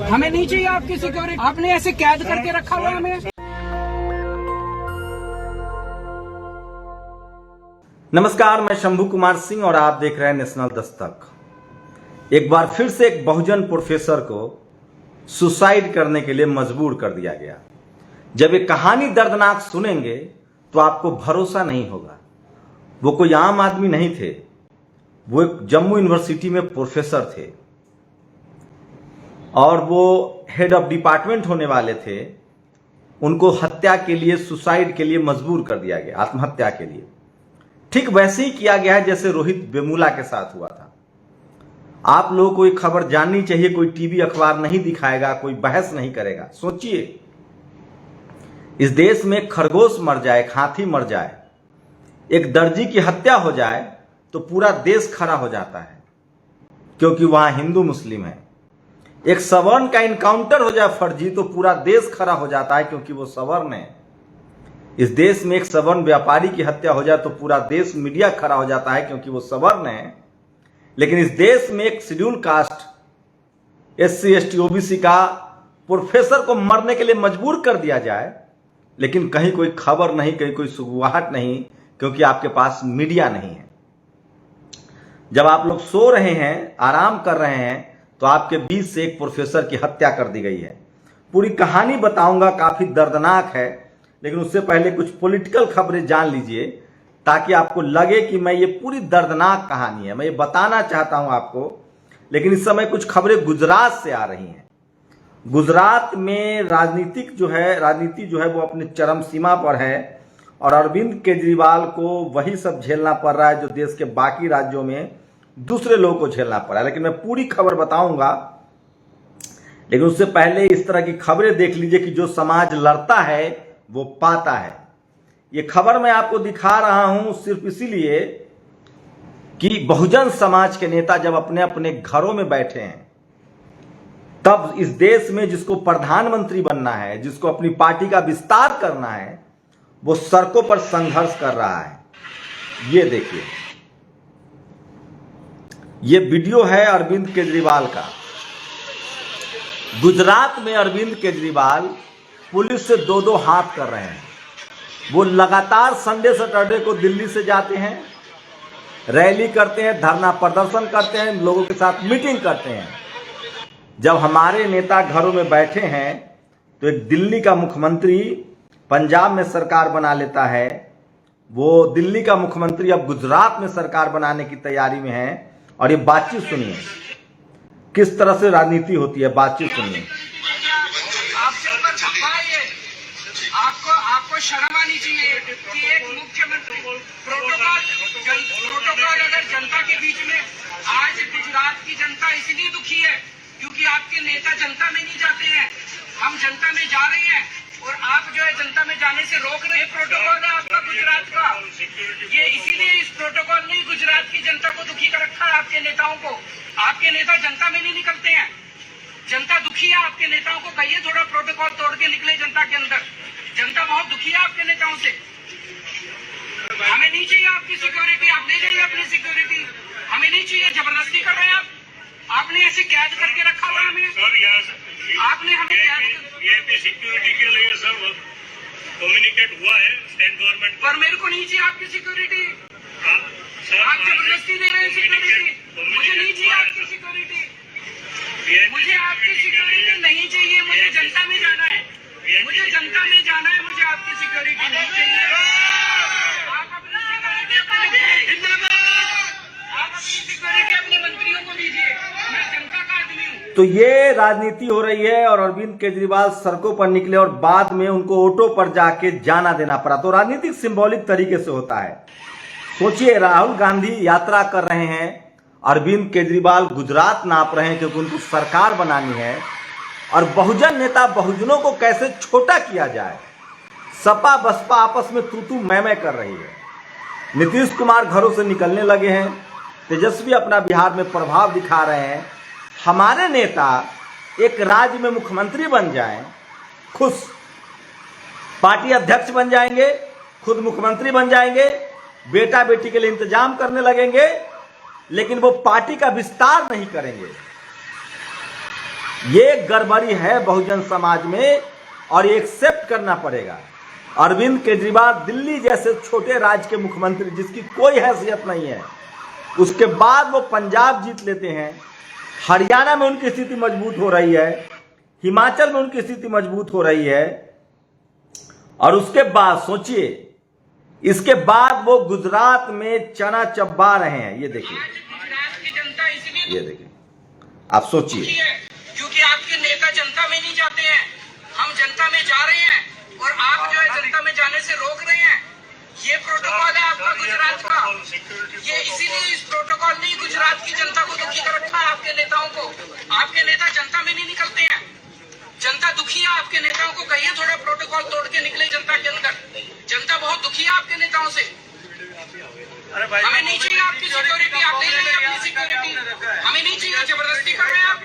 हमें नहीं चाहिए आपकी सिक्योरिटी। आपने ऐसे कैद करके रखा हुआ है हमें। नमस्कार, मैं शंभू कुमार सिंह और आप देख रहे हैं नेशनल दस्तक। एक बार फिर से एक बहुजन प्रोफेसर को सुसाइड करने के लिए मजबूर कर दिया गया। जब ये कहानी दर्दनाक सुनेंगे तो आपको भरोसा नहीं होगा। वो कोई आम आदमी नहीं थे, वो एक जम्मू यूनिवर्सिटी में प्रोफेसर थे और वो हेड ऑफ डिपार्टमेंट होने वाले थे। उनको हत्या के लिए, सुसाइड के लिए मजबूर कर दिया गया, आत्महत्या के लिए। ठीक वैसे ही किया गया है जैसे रोहित वेमुला के साथ हुआ था। आप लोगों को ये खबर जाननी चाहिए। कोई टीवी अखबार नहीं दिखाएगा, कोई बहस नहीं करेगा। सोचिए, इस देश में एक खरगोश मर जाए, एक हाथी मर जाए, एक दर्जी की हत्या हो जाए तो पूरा देश खड़ा हो जाता है, क्योंकि वहां हिंदू मुस्लिम है। एक सवर्ण का इनकाउंटर हो जाए फर्जी तो पूरा देश खड़ा हो जाता है, क्योंकि वो सवर्ण है। इस देश में एक सवर्ण व्यापारी की हत्या हो जाए तो पूरा देश, मीडिया खड़ा हो जाता है, क्योंकि वो सवर्ण है। लेकिन इस देश में एक schedule caste, SC ST OBC का प्रोफेसर को मरने के लिए मजबूर कर दिया जाए, लेकिन कहीं कोई खबर नहीं, कहीं कोई सुगवाहट नहीं, क्योंकि आपके पास मीडिया नहीं है। जब आप लोग सो रहे हैं, आराम कर रहे हैं, तो आपके बीच से एक प्रोफेसर की हत्या कर दी गई है। पूरी कहानी बताऊंगा, काफी दर्दनाक है, लेकिन उससे पहले कुछ पॉलिटिकल खबरें जान लीजिए, ताकि आपको लगे कि मैं ये पूरी दर्दनाक कहानी है, मैं ये बताना चाहता हूं आपको। लेकिन इस समय कुछ खबरें गुजरात से आ रही हैं। गुजरात में राजनीति जो है वो अपनी चरम सीमा पर है और अरविंद केजरीवाल को वही सब झेलना पड़ रहा है जो देश के बाकी राज्यों में दूसरे लोगों को झेलना पड़ा है। लेकिन मैं पूरी खबर बताऊंगा, लेकिन उससे पहले इस तरह की खबरें देख लीजिए कि जो समाज लड़ता है वो पाता है। ये खबर मैं आपको दिखा रहा हूं सिर्फ इसीलिए कि बहुजन समाज के नेता जब अपने अपने घरों में बैठे हैं, तब इस देश में जिसको प्रधानमंत्री बनना है, जिसको अपनी पार्टी का विस्तार करना है, वो सड़कों पर संघर्ष कर रहा है। ये देखिए, ये वीडियो है अरविंद केजरीवाल का। गुजरात में अरविंद केजरीवाल पुलिस से दो हाथ कर रहे हैं। वो लगातार संडे सैटरडे को दिल्ली से जाते हैं, रैली करते हैं, धरना प्रदर्शन करते हैं, लोगों के साथ मीटिंग करते हैं। जब हमारे नेता घरों में बैठे हैं तो एक दिल्ली का मुख्यमंत्री पंजाब में सरकार बना लेता है, वो दिल्ली का मुख्यमंत्री अब गुजरात में सरकार बनाने की तैयारी में है। और ये बातचीत सुनिए, किस तरह से राजनीति होती है, बातचीत सुनिए। आपको शर्म आनी चाहिए कि एक मुख्यमंत्री प्रोटोकॉल अगर जनता के बीच में। आज गुजरात की जनता इसलिए दुखी है क्योंकि आपके नेता जनता में नहीं जाते हैं। हम जनता में जा रहे हैं और आप जो है जनता में जाने से रोक रहे हैं। प्रोटोकॉल है आपका गुजरात का, ये इसीलिए इस प्रोटोकॉल ने गुजरात की जनता को दुखी कर रखा है, आपके नेताओं को। आपके नेता जनता में नहीं निकलते हैं, जनता दुखी है। आपके नेताओं को कहिए थोड़ा प्रोटोकॉल तोड़ के निकले जनता के अंदर। जनता बहुत दुखी है आपके नेताओं से। हमें नहीं चाहिए आपकी सिक्योरिटी, आप ले जाइए अपनी सिक्योरिटी। हमें नहीं चाहिए, जबरदस्ती कर रहे हैं आप। आपने ऐसे कैद करके रखा हुआ हमें सर। आपने हमें कैद सिक्योरिटी के लिए सर कम्युनिकेट हुआ है स्टेट गवर्नमेंट पर मेरे को नहीं चाहिए आपकी सिक्योरिटी। आप जबरदस्ती दे रहे हैं सिक्योरिटी। मुझे नहीं चाहिए आपकी सिक्योरिटी, मुझे आपकी सिक्योरिटी नहीं चाहिए। मुझे जनता में जाना है, मुझे जनता में जाना है, मुझे आपकी सिक्योरिटी नहीं चाहिए। आप अपनी सिक्योरिटी अपने मंत्रियों को दीजिए, मैं जनता का आदमी हूँ। तो ये राजनीति हो रही है और अरविंद केजरीवाल सड़कों पर निकले और बाद में उनको ऑटो पर जाके जाना देना पड़ा। तो राजनीतिक सिंबॉलिक तरीके से होता है। सोचिए, राहुल गांधी यात्रा कर रहे हैं, अरविंद केजरीवाल गुजरात नाप रहे हैं क्योंकि उनको सरकार बनानी है। और बहुजन नेता बहुजनों को कैसे छोटा किया जाए, सपा बसपा आपस में तू मैं कर रही है। नीतीश कुमार घरों से निकलने लगे हैं, तेजस्वी अपना बिहार में प्रभाव दिखा रहे हैं। हमारे नेता एक राज्य में मुख्यमंत्री बन जाएं, खुद पार्टी अध्यक्ष बन जाएंगे, खुद मुख्यमंत्री बन जाएंगे, बेटा बेटी के लिए इंतजाम करने लगेंगे, लेकिन वो पार्टी का विस्तार नहीं करेंगे। ये गड़बड़ी है बहुजन समाज में और ये एक्सेप्ट करना पड़ेगा। अरविंद केजरीवाल दिल्ली जैसे छोटे राज्य के मुख्यमंत्री जिसकी कोई हैसियत नहीं है, उसके बाद वो पंजाब जीत लेते हैं, हरियाणा में उनकी स्थिति मजबूत हो रही है, हिमाचल में उनकी स्थिति मजबूत हो रही है, और उसके बाद सोचिए इसके बाद वो गुजरात में चना चबा रहे हैं। ये देखिए, गुजरात की जनता इसलिए ये देखिए, आप सोचिए, क्योंकि आपके नेता जनता में नहीं जाते हैं। हम जनता में जा रहे हैं और आप जो है जनता में जाने से रोक रहे हैं। ये प्रोटोकॉल है आपका गुजरात का। ये इसीलिए इस प्रोटोकॉल ने गुजरात की जनता को दुखी कर रखा है, आपके नेताओं को। आपके नेता जनता में नहीं निकलते हैं। जनता दुखी है आपके नेताओं को। कहिए थोड़ा प्रोटोकॉल तोड़ के निकले जनता के अंदर। जनता बहुत दुखी है आपके नेताओं से। हमें नहीं चाहिए आपकी सिक्योरिटी, आप ले लेंगे अपनी सिक्योरिटी। हमें नहीं चाहिए, जबरदस्ती कर रहे हैं आप।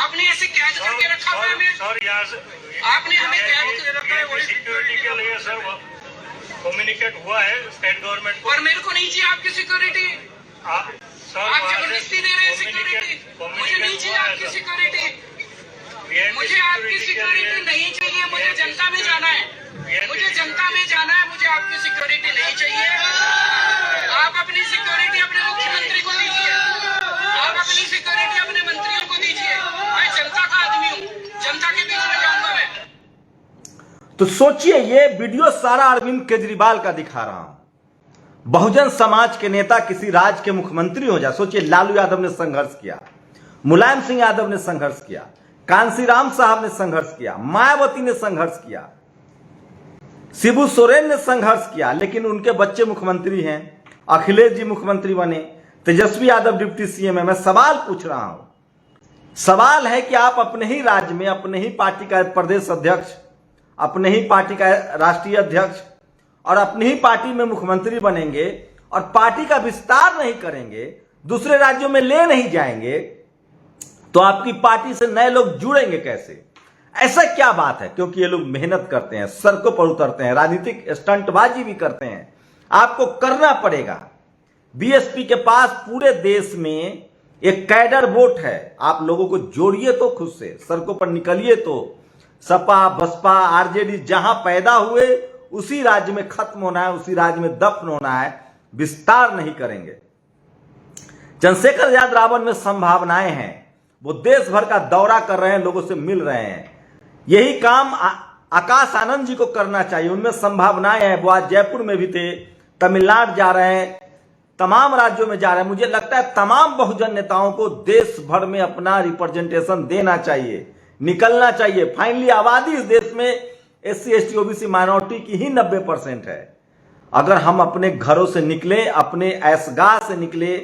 आपने ऐसे कैद करके रखा हुआ है हमें। आपने हमें कैद करके रखा है। वही सिक्योरिटी के लिए सर कम्युनिकेट हुआ है स्टेट गवर्नमेंट को। और मेरे को नहीं चाहिए आपकी सिक्योरिटी। आप जबरदस्ती दे रहे हैं सिक्योरिटी। मुझे नहीं चाहिए आपकी सिक्योरिटी। मुझे आपकी सिक्योरिटी नहीं चाहिए। मुझे जनता में जाना है। मुझे जनता में जाना है। मुझे आपकी सिक्योरिटी नहीं चाहिए। आप अपनी सिक्योरिटी अपने मुख्यमंत्री को दीजिए। आप अपनी सिक्योरिटी अपने मंत्रियों को दीजिए। मैं जनता का आदमी हूँ। जनता के बीच में जाऊंगा मैं। तो सोचिए, ये वीडियो सारा अरविंद केजरीवाल का दिखा रहा हूं। बहुजन समाज के नेता किसी राज्य के मुख्यमंत्री हो जाए। सोचिए, लालू यादव ने संघर्ष किया, मुलायम सिंह यादव ने संघर्ष किया, कांसीराम साहब ने संघर्ष किया, मायावती ने संघर्ष किया, शिबू सोरेन ने संघर्ष किया, लेकिन उनके बच्चे मुख्यमंत्री हैं। अखिलेश जी मुख्यमंत्री बने, तेजस्वी यादव डिप्टी सीएम है। मैं सवाल पूछ रहा हूं, सवाल है कि आप अपने ही राज्य में अपने ही पार्टी का प्रदेश अध्यक्ष, अपने ही पार्टी का राष्ट्रीय अध्यक्ष और अपनी ही पार्टी में मुख्यमंत्री बनेंगे और पार्टी का विस्तार नहीं करेंगे, दूसरे राज्यों में ले नहीं जाएंगे, तो आपकी पार्टी से नए लोग जुड़ेंगे कैसे? ऐसा क्या बात है? क्योंकि ये लोग मेहनत करते हैं, सड़कों पर उतरते हैं, राजनीतिक स्टंटबाजी भी करते हैं। आपको करना पड़ेगा। बीएसपी के पास पूरे देश में एक कैडर वोट है। आप लोगों को जोड़िए तो खुद से, सड़कों पर निकलिए तो। सपा, बसपा, आरजेडी जहां पैदा हुए उसी राज्य में खत्म होना है, उसी राज्य में दफन होना है, विस्तार नहीं करेंगे। चंद्रशेखर आजाद रावण में संभावनाएं हैं। वो देश भर का दौरा कर रहे हैं, लोगों से मिल रहे हैं। यही काम आकाश आनंद जी को करना चाहिए, उनमें संभावनाएं हैं। वो आज जयपुर में भी थे, तमिलनाडु जा रहे हैं, तमाम राज्यों में जा रहे हैं। मुझे लगता है तमाम बहुजन नेताओं को देश भर में अपना रिप्रेजेंटेशन देना चाहिए, निकलना चाहिए। फाइनली आबादी इस देश में एससी, एसटी, ओबीसी माइनॉरिटी की ही 90% है। अगर हम अपने घरों से निकले, अपने ऐशगाह से निकले,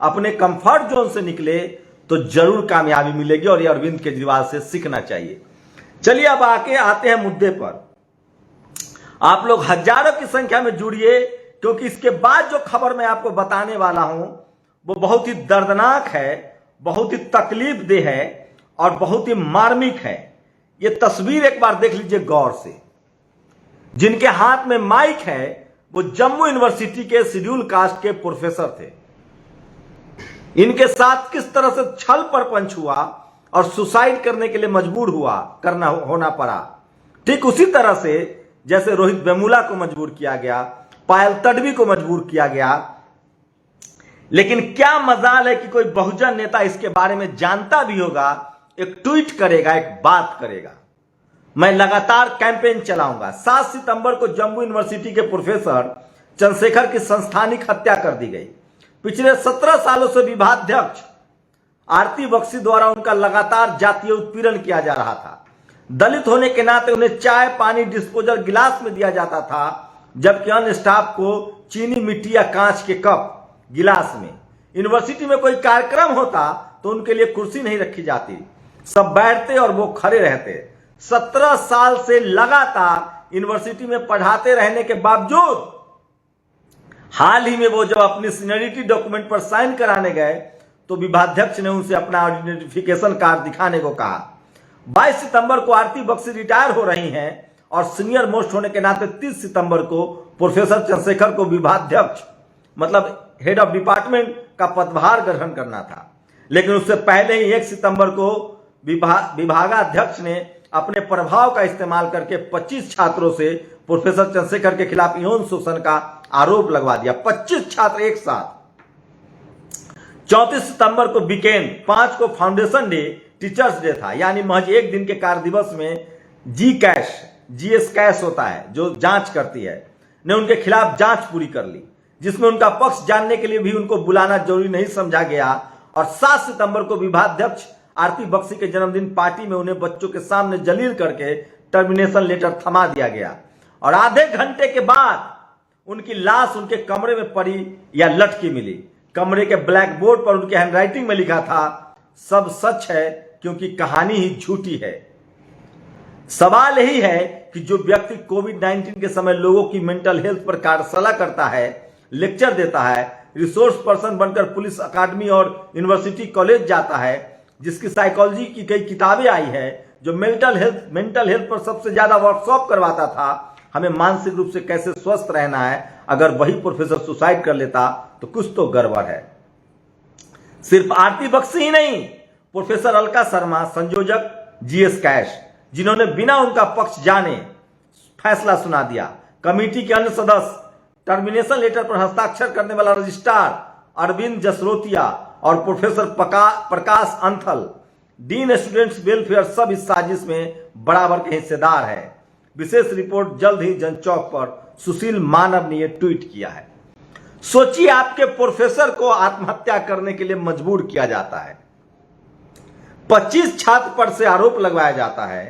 अपने कंफर्ट जोन से निकले, तो जरूर कामयाबी मिलेगी और ये अरविंद केजरीवाल से सीखना चाहिए। चलिए अब आते हैं मुद्दे पर। आप लोग हजारों की संख्या में जुड़िए, क्योंकि इसके बाद जो खबर मैं आपको बताने वाला हूं वो बहुत ही दर्दनाक है, बहुत ही तकलीफदेह है और बहुत ही मार्मिक है। ये तस्वीर एक बार देख लीजिए गौर से। जिनके हाथ में माइक है वो जम्मू यूनिवर्सिटी के शेड्यूल कास्ट के प्रोफेसर थे। इनके साथ किस तरह से छल परपंच हुआ और सुसाइड करने के लिए मजबूर होना पड़ा। ठीक उसी तरह से जैसे रोहित वेमुला को मजबूर किया गया, पायल तडवी को मजबूर किया गया। लेकिन क्या मजाल है कि कोई बहुजन नेता इसके बारे में जानता भी होगा, एक ट्वीट करेगा, एक बात करेगा। मैं लगातार कैंपेन चलाऊंगा। 7 सितंबर को जम्मू यूनिवर्सिटी के प्रोफेसर चंद्रशेखर की संस्थानिक हत्या कर दी गई। पिछले 17 सालों से विभागाध्यक्ष आरती बख्शी द्वारा उनका लगातार जातीय उत्पीड़न किया जा रहा था। दलित होने के नाते उन्हें चाय पानी डिस्पोजल गिलास में दिया जाता था, जबकि अन्य स्टाफ को चीनी, मिट्टी या कांच के कप गिलास में। यूनिवर्सिटी में कोई कार्यक्रम होता तो उनके लिए कुर्सी नहीं रखी जाती, सब बैठते और वो खड़े रहते। 17 साल से लगातार यूनिवर्सिटी में पढ़ाते रहने के बावजूद हाल ही में वो जब अपनी सीनियरिटी डॉक्यूमेंट पर साइन कराने गए तो विभागाध्यक्ष ने उनसे अपना आइडेंटिफिकेशन कार्ड दिखाने को कहा। 22 सितंबर को आरती बख्शी रिटायर हो रही हैं और सीनियर मोस्ट होने के नाते 30 सितंबर को प्रोफेसर चंद्रशेखर को विभागाध्यक्ष मतलब हेड ऑफ डिपार्टमेंट का पदभार ग्रहण करना था। लेकिन उससे पहले ही 1 सितंबर को विभागाध्यक्ष ने अपने प्रभाव का इस्तेमाल करके 25 छात्रों से प्रोफेसर चंद्रशेखर के खिलाफ यौन शोषण का आरोप लगवा दिया। 25 छात्र एक साथ। 34 सितंबर को वीकेंड, 5 को फाउंडेशन डे, टीचर्स डे था, यानी महज एक दिन के कार्य दिवस में जीएस कैश होता है जो जांच करती है, ने उनके खिलाफ जांच पूरी कर ली, जिसमें उनका पक्ष जानने के लिए भी उनको बुलाना जरूरी नहीं समझा गया। और 7 सितंबर को विभागाध्यक्ष आरती बख्शी के जन्मदिन पार्टी में उन्हें बच्चों के सामने जलील करके टर्मिनेशन लेटर थमा दिया गया और आधे घंटे के बाद उनकी लाश उनके कमरे में पड़ी या लटकी मिली। कमरे के ब्लैक बोर्ड पर उनके हैंडराइटिंग में लिखा था, सब सच है क्योंकि कहानी ही झूठी है। सवाल यही है कि जो व्यक्ति कोविड-19 के समय लोगों की मेंटल हेल्थ पर कार्यशाला करता है, लेक्चर देता है, रिसोर्स पर्सन बनकर पुलिस अकादमी और यूनिवर्सिटी कॉलेज जाता है, जिसकी साइकोलॉजी की कई किताबें आई है, जो मेंटल हेल्थ पर सबसे ज्यादा वर्कशॉप करवाता था, हमें मानसिक रूप से कैसे स्वस्थ रहना है, अगर वही प्रोफेसर सुसाइड कर लेता तो कुछ तो गड़बड़ है। सिर्फ आरती बख्शी ही नहीं, प्रोफेसर अलका शर्मा, संयोजक जीएस कैश, जिन्होंने बिना उनका पक्ष जाने फैसला सुना दिया, कमेटी के अन्य सदस्य, टर्मिनेशन लेटर पर हस्ताक्षर करने वाला रजिस्ट्रार अरविंद जसरोतिया और प्रोफेसर प्रकाश अंथल, डीन स्टूडेंट्स वेलफेयर, सब इस साजिश में बराबर के हिस्सेदार है। विशेष रिपोर्ट जल्द ही जनचौक पर सुशील मानव ने यह ट्वीट किया है। सोचिए, आपके प्रोफेसर को आत्महत्या करने के लिए मजबूर किया जाता है, 25 छात्र पर से आरोप लगवाया जाता है,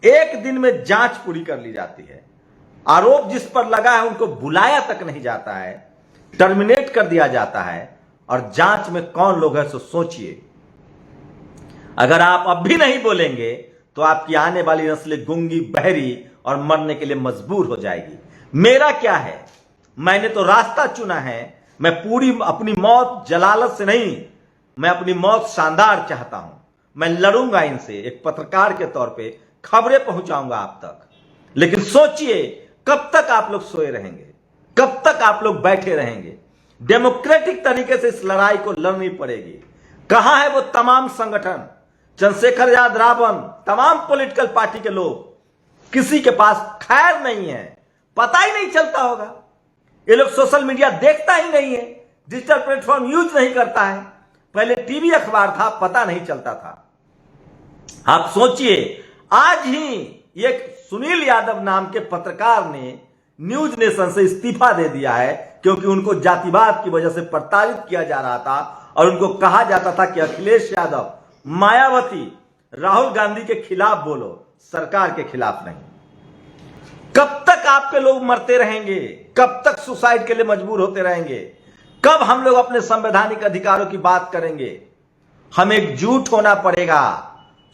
एक दिन में जांच पूरी कर ली जाती है, आरोप जिस पर लगा है उनको बुलाया तक नहीं जाता है, टर्मिनेट कर दिया जाता है, और जांच में कौन लोग हैं सो सोचिए। अगर आप अब भी नहीं बोलेंगे तो आपकी आने वाली नस्लें गूंगी, बहरी और मरने के लिए मजबूर हो जाएगी। मेरा क्या है, मैंने तो रास्ता चुना है। मैं पूरी अपनी मौत जलालत से नहीं, मैं अपनी मौत शानदार चाहता हूं। मैं लड़ूंगा इनसे, एक पत्रकार के तौर पे खबरें पहुंचाऊंगा आप तक। लेकिन सोचिए, कब तक आप लोग सोए रहेंगे, कब तक आप लोग बैठे रहेंगे? डेमोक्रेटिक तरीके से इस लड़ाई को लड़नी पड़ेगी। कहां है वो तमाम संगठन, चंद्रशेखर आजाद, रावण, तमाम पॉलिटिकल पार्टी के लोग? किसी के पास खैर नहीं है, पता ही नहीं चलता होगा। ये लोग सोशल मीडिया देखता ही नहीं है, डिजिटल प्लेटफॉर्म यूज नहीं करता है। पहले टीवी अखबार था, पता नहीं चलता था। आप सोचिए, आज ही एक सुनील यादव नाम के पत्रकार ने न्यूज नेशन से इस्तीफा दे दिया है, क्योंकि उनको जातिवाद की वजह से प्रताड़ित किया जा रहा था और उनको कहा जाता था कि अखिलेश यादव, मायावती, राहुल गांधी के खिलाफ बोलो, सरकार के खिलाफ नहीं। कब तक आपके लोग मरते रहेंगे? कब तक सुसाइड के लिए मजबूर होते रहेंगे? कब हम लोग अपने संवैधानिक अधिकारों की बात करेंगे? हमें एकजुट होना पड़ेगा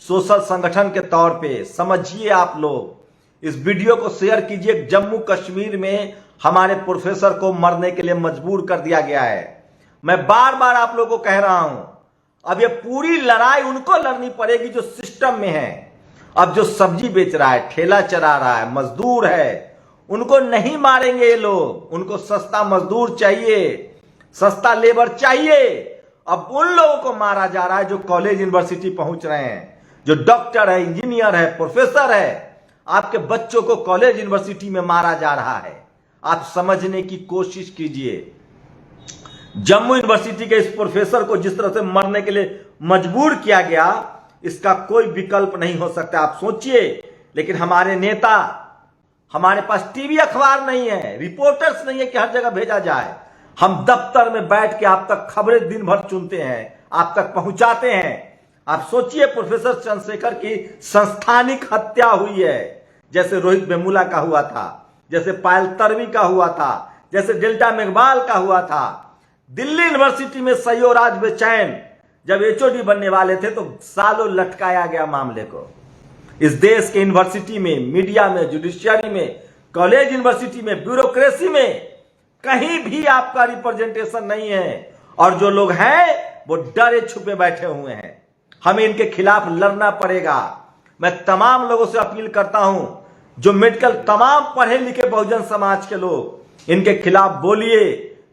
सोशल संगठन के तौर पे। समझिए आप लोग, इस वीडियो को शेयर कीजिए। जम्मू कश्मीर में हमारे प्रोफेसर को मरने के लिए मजबूर कर दिया गया है। मैं बार बार आप लोगों को कह रहा हूं, अब ये पूरी लड़ाई उनको लड़नी पड़ेगी जो सिस्टम में है। अब जो सब्जी बेच रहा है, ठेला चला रहा है, मजदूर है, उनको नहीं मारेंगे ये लोग। उनको सस्ता मजदूर चाहिए, सस्ता लेबर चाहिए। अब उन लोगों को मारा जा रहा है जो कॉलेज यूनिवर्सिटी पहुंच रहे हैं, जो डॉक्टर है, इंजीनियर है, प्रोफेसर है। आपके बच्चों को कॉलेज यूनिवर्सिटी में मारा जा रहा है। आप समझने की कोशिश कीजिए। जम्मू यूनिवर्सिटी के इस प्रोफेसर को जिस तरह से मरने के लिए मजबूर किया गया, इसका कोई विकल्प नहीं हो सकता। आप सोचिए। लेकिन हमारे नेता, हमारे पास टीवी अखबार नहीं है, रिपोर्टर्स नहीं है कि हर जगह भेजा जाए। हम दफ्तर में बैठ के आप तक खबरें दिन भर चुनते हैं, आप तक पहुंचाते हैं। आप सोचिए, प्रोफेसर चंद्रशेखर की संस्थानिक हत्या हुई है, जैसे रोहित वेमुला का हुआ था, जैसे पायल तर्वी का हुआ था, जैसे डेल्टा मेघवाल का हुआ था। दिल्ली यूनिवर्सिटी में सयोराज बेचैन जब एचओडी बनने वाले थे तो सालों लटकाया गया मामले को। इस देश के यूनिवर्सिटी में, मीडिया में, जुडिशियरी में, कॉलेज यूनिवर्सिटी में, ब्यूरोक्रेसी में कहीं भी आपका रिप्रेजेंटेशन नहीं है। और जो लोग हैं वो डरे छुपे बैठे हुए हैं। हमें इनके खिलाफ लड़ना पड़ेगा। मैं तमाम लोगों से अपील करता हूं, जो मेडिकल, तमाम पढ़े लिखे बहुजन समाज के लोग, इनके खिलाफ बोलिए,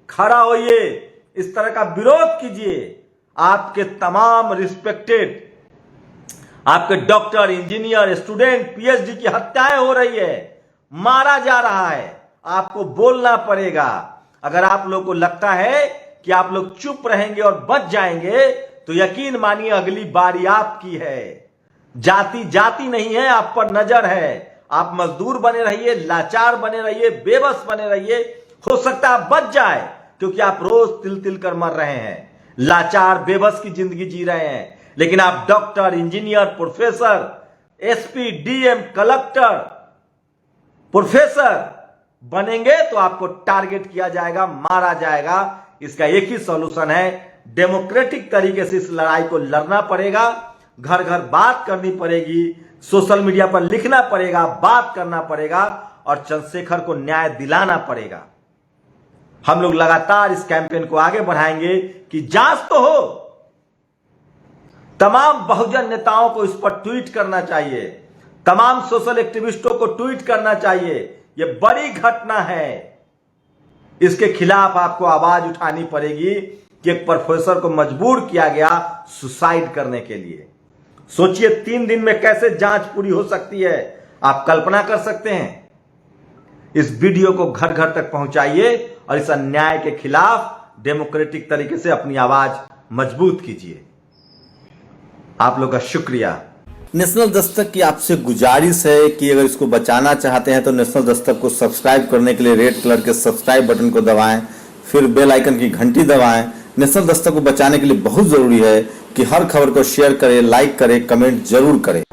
खड़ा होइए, इस तरह का विरोध कीजिए। आपके तमाम रिस्पेक्टेड, आपके डॉक्टर, इंजीनियर, स्टूडेंट, पीएचडी की हत्याएं हो रही है, मारा जा रहा है। आपको बोलना पड़ेगा। अगर आप लोग को लगता है कि आप लोग चुप रहेंगे और बच जाएंगे तो यकीन मानिए अगली बारी आपकी है। जाति जाति नहीं है, आप पर नजर है। आप मजदूर बने रहिए, लाचार बने रहिए, बेबस बने रहिए। हो सकता है आप बच जाए, क्योंकि आप रोज तिल तिल कर मर रहे हैं, लाचार बेबस की जिंदगी जी रहे हैं। लेकिन आप doctor, engineer, professor, SP, DM, collector, professor बनेंगे तो आपको टारगेट किया जाएगा, मारा जाएगा। इसका एक ही सॉल्यूशन है, डेमोक्रेटिक तरीके से इस लड़ाई को लड़ना पड़ेगा। घर घर बात करनी पड़ेगी, सोशल मीडिया पर लिखना पड़ेगा, बात करना पड़ेगा और चंद्रशेखर को न्याय दिलाना पड़ेगा। हम लोग लगातार इस कैंपेन को आगे बढ़ाएंगे कि जांच तो हो। तमाम बहुजन नेताओं को इस पर ट्वीट करना चाहिए, तमाम सोशल एक्टिविस्टों को ट्वीट करना चाहिए। यह बड़ी घटना है, इसके खिलाफ आपको आवाज उठानी पड़ेगी कि एक प्रोफेसर को मजबूर किया गया सुसाइड करने के लिए। सोचिए 3 दिन में कैसे जांच पूरी हो सकती है, आप कल्पना कर सकते हैं। इस वीडियो को घर घर तक पहुंचाइए और इस अन्याय के खिलाफ डेमोक्रेटिक तरीके से अपनी आवाज मजबूत कीजिए। आप लोग का शुक्रिया। नेशनल दस्तक की आपसे गुजारिश है कि अगर इसको बचाना चाहते हैं तो नेशनल दस्तक को सब्सक्राइब करने के लिए रेड कलर के सब्सक्राइब बटन को दबाएं, फिर बेल आइकन की घंटी दबाएं। नेशनल दस्तक को बचाने के लिए बहुत जरूरी है कि हर खबर को शेयर करें, लाइक करें, कमेंट जरूर करें।